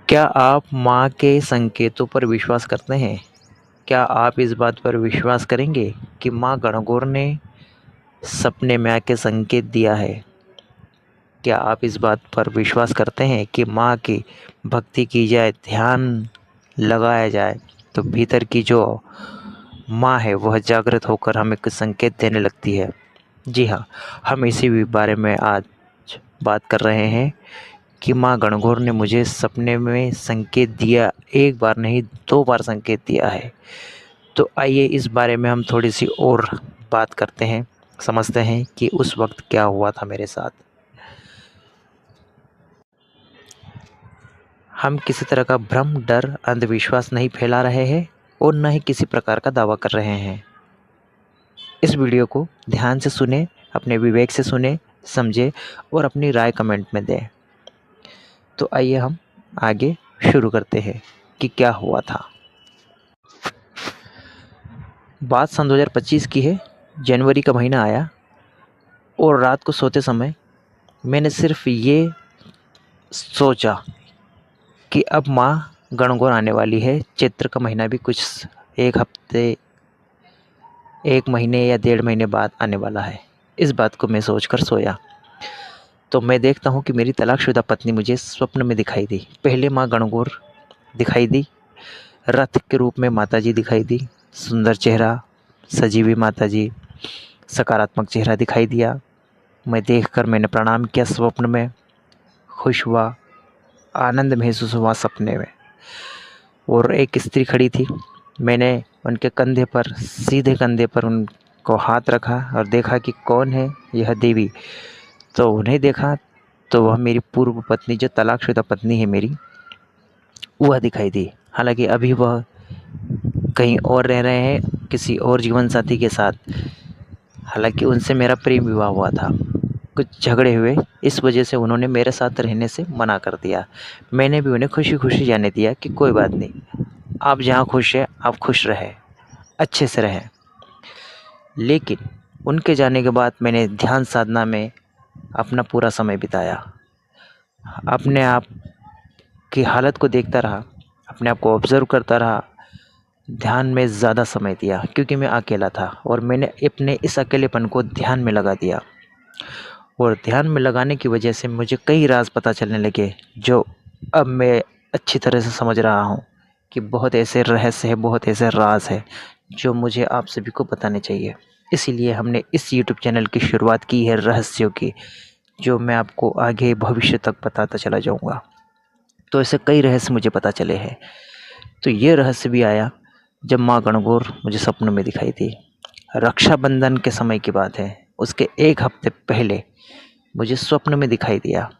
क्या आप माँ के संकेतों पर विश्वास करते हैं? क्या आप इस बात पर विश्वास करेंगे कि माँ गणगौर ने सपने में आके संकेत दिया है? क्या आप इस बात पर विश्वास करते हैं कि माँ की भक्ति की जाए, ध्यान लगाया जाए, तो भीतर की जो माँ है वह जागृत होकर हमें कुछ संकेत देने लगती है? जी हाँ, हम इसी बारे में आज बात कर रहे हैं कि माँ गणगौर ने मुझे सपने में संकेत दिया, एक बार नहीं 2 बार संकेत दिया है। तो आइए इस बारे में हम थोड़ी-सी और बात करते हैं, समझते हैं कि उस वक़्त क्या हुआ था मेरे साथ। हम किसी तरह का भ्रम, डर, अंधविश्वास नहीं फैला रहे हैं और ना ही किसी प्रकार का दावा कर रहे हैं। इस वीडियो को ध्यान से सुनें, अपने विवेक से सुनें, समझें और अपनी राय कमेंट में दें। तो आइए हम आगे शुरू करते हैं कि क्या हुआ था। बात सन 2025 की है। जनवरी का महीना आया और रात को सोते समय मैंने सिर्फ ये सोचा कि अब माँ गणगौर आने वाली है। चैत्र का महीना भी कुछ 1 हफ्ते, 1 महीने या 1.5 महीने बाद आने वाला है। इस बात को मैं सोचकर सोया। तो मैं देखता हूँ कि मेरी तलाकशुदा पत्नी मुझे स्वप्न में दिखाई दी। पहले माँ गणगौर दिखाई दी, रथ के रूप में माताजी दिखाई दी, सुंदर चेहरा, सजी हुई माताजी, सकारात्मक चेहरा दिखाई दिया। मैं देखकर मैंने प्रणाम किया स्वप्न में, खुश हुआ, आनंद महसूस हुआ सपने में। और एक स्त्री खड़ी थी। मैंने उनके कंधे पर, सीधे कंधे पर उनको हाथ रखा और देखा कि कौन है यह देवी। तो उन्हें देखा तो वह मेरी पूर्व पत्नी, जो तलाकशुदा पत्नी है मेरी, वह दिखाई दी। हालाँकि अभी वह कहीं और रह रहे हैं, किसी और जीवन साथी के साथ। हालाँकि उनसे मेरा प्रेम विवाह हुआ था। कुछ झगड़े हुए, इस वजह से उन्होंने मेरे साथ रहने से मना कर दिया। मैंने भी उन्हें खुशी-खुशी जाने दिया कि कोई बात नहीं, आप जहाँ खुश हैं, आप खुश रहें, अच्छे से रहें। लेकिन उनके जाने के बाद मैंने ध्यान साधना में अपना पूरा समय बिताया। अपने आप की हालत को देखता रहा, अपने आप को ऑब्ज़र्व करता रहा, ध्यान में ज़्यादा समय दिया क्योंकि मैं अकेला था और मैंने अपने इस अकेलेपन को ध्यान में लगा दिया। और ध्यान में लगाने की वजह से मुझे कई राज़ पता चलने लगे, जो अब मैं अच्छी तरह से समझ रहा हूँ कि बहुत ऐसे रहस्य हैं, बहुत ऐसे राज़ हैं, जो मुझे आप सभी को बताने चाहिए। इसीलिए हमने इस यूट्यूब चैनल की शुरुआत की है रहस्यों की, जो मैं आपको आगे भविष्य तक बताता चला जाऊँगा। तो ऐसे कई रहस्य मुझे पता चले हैं। तो ये रहस्य भी आया जब माँ गणगौर मुझे सपनों में दिखाई दी। रक्षाबंधन के समय की बात है, उसके 1 हफ्ते पहले मुझे स्वप्न में दिखाई दिया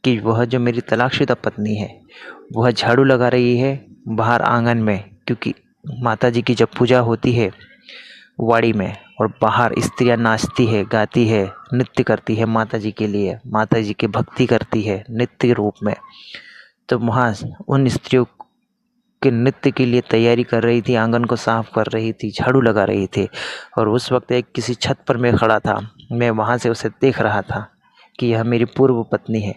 कि वह जो मेरी तलाकशुदा पत्नी है, वह झाड़ू लगा रही है बाहर आंगन में, क्योंकि माताजी की जब पूजा होती है वाड़ी में और बाहर स्त्रियां नाचती है, गाती है, नृत्य करती है माताजी के लिए, माताजी की भक्ति करती है नृत्य रूप में। तो वहाँ उन स्त्रियों के नृत्य के लिए तैयारी कर रही थी, आंगन को साफ कर रही थी, झाड़ू लगा रही थी। और उस वक्त एक किसी छत पर मैं खड़ा था, मैं वहाँ से उसे देख रहा था कि यह मेरी पूर्व पत्नी है,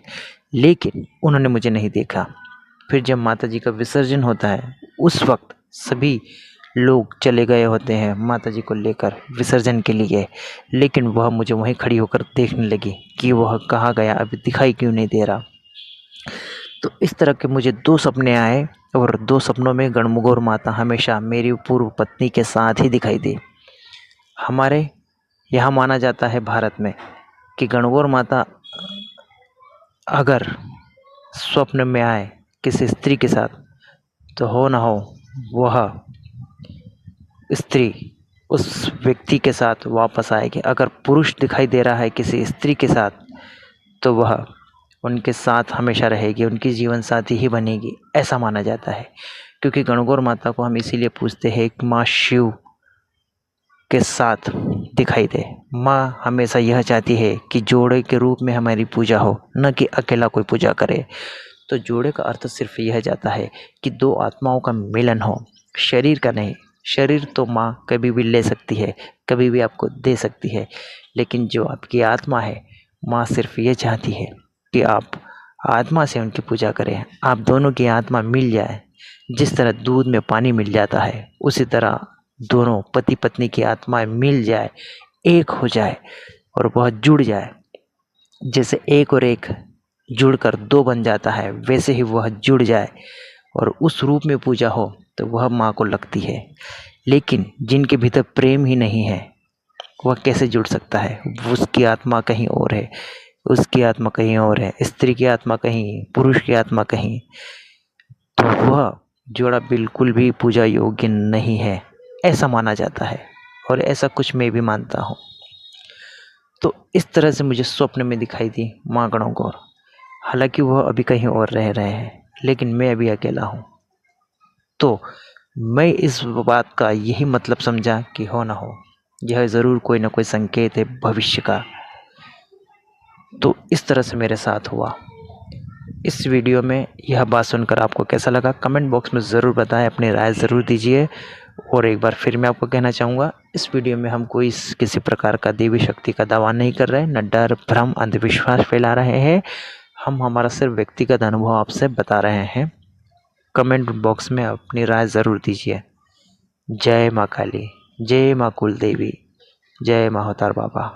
लेकिन उन्होंने मुझे नहीं देखा। फिर जब माताजी का विसर्जन होता है, उस वक्त सभी लोग चले गए होते हैं माताजी को लेकर विसर्जन के लिए, लेकिन वह मुझे वहीं खड़ी होकर देखने लगी कि वह कहाँ गया, अभी दिखाई क्यों नहीं दे रहा। तो इस तरह के मुझे 2 सपने आए और 2 सपनों में गणगौर माता हमेशा मेरी पूर्व पत्नी के साथ ही दिखाई दी। हमारे यहाँ माना जाता है भारत में कि गणगौर माता अगर स्वप्न में आए किसी स्त्री के साथ, तो हो ना हो वह स्त्री उस व्यक्ति के साथ वापस आएगी। अगर पुरुष दिखाई दे रहा है किसी स्त्री के साथ, तो वह उनके साथ हमेशा रहेगी, उनकी जीवन साथी ही बनेगी, ऐसा माना जाता है। क्योंकि गणगौर माता को हम इसीलिए पूजते हैं कि माँ शिव के साथ दिखाई दे। माँ हमेशा यह चाहती है कि जोड़े के रूप में हमारी पूजा हो, न कि अकेला कोई पूजा करे। तो जोड़े का अर्थ सिर्फ यह जाता है कि 2 आत्माओं का मिलन हो, शरीर का नहीं। शरीर तो माँ कभी भी ले सकती है, कभी भी आपको दे सकती है, लेकिन जो आपकी आत्मा है, माँ सिर्फ ये चाहती है कि आप आत्मा से उनकी पूजा करें। आप दोनों की आत्मा मिल जाए, जिस तरह दूध में पानी मिल जाता है, उसी तरह दोनों पति पत्नी की आत्माएं मिल जाए, एक हो जाए और वह जुड़ जाए। जैसे एक और एक जुड़कर दो बन जाता है, वैसे ही वह जुड़ जाए और उस रूप में पूजा हो तो वह माँ को लगती है। लेकिन जिनके भीतर प्रेम ही नहीं है, वह कैसे जुड़ सकता है? उसकी आत्मा कहीं और है, उसकी आत्मा कहीं और है, स्त्री की आत्मा कहीं, पुरुष की आत्मा कहीं। तो वह जोड़ा बिल्कुल भी पूजा योग्य नहीं है, ऐसा माना जाता है। और ऐसा कुछ मैं भी मानता हूँ। तो इस तरह से मुझे स्वप्न में दिखाई दी माँ गणगौर। हालांकि वह अभी कहीं और रह रहे हैं, लेकिन मैं अभी अकेला हूँ। तो मैं इस बात का यही मतलब समझा कि हो ना हो, यह ज़रूर कोई ना कोई संकेत है भविष्य का। तो इस तरह से मेरे साथ हुआ। इस वीडियो में यह बात सुनकर आपको कैसा लगा, कमेंट बॉक्स में ज़रूर बताएं, अपनी राय ज़रूर दीजिए। और एक बार फिर मैं आपको कहना चाहूँगा, इस वीडियो में हम कोई किसी प्रकार का देवी शक्ति का दावा नहीं कर रहे हैं, न डर भ्रम अंधविश्वास फैला रहे हैं। हम हमारा सिर्फ व्यक्तिगत अनुभव आपसे बता रहे हैं। कमेंट बॉक्स में अपनी राय ज़रूर दीजिए। जय माँ काली, जय माँ कुल देवी, जय माँ होतार बाबा।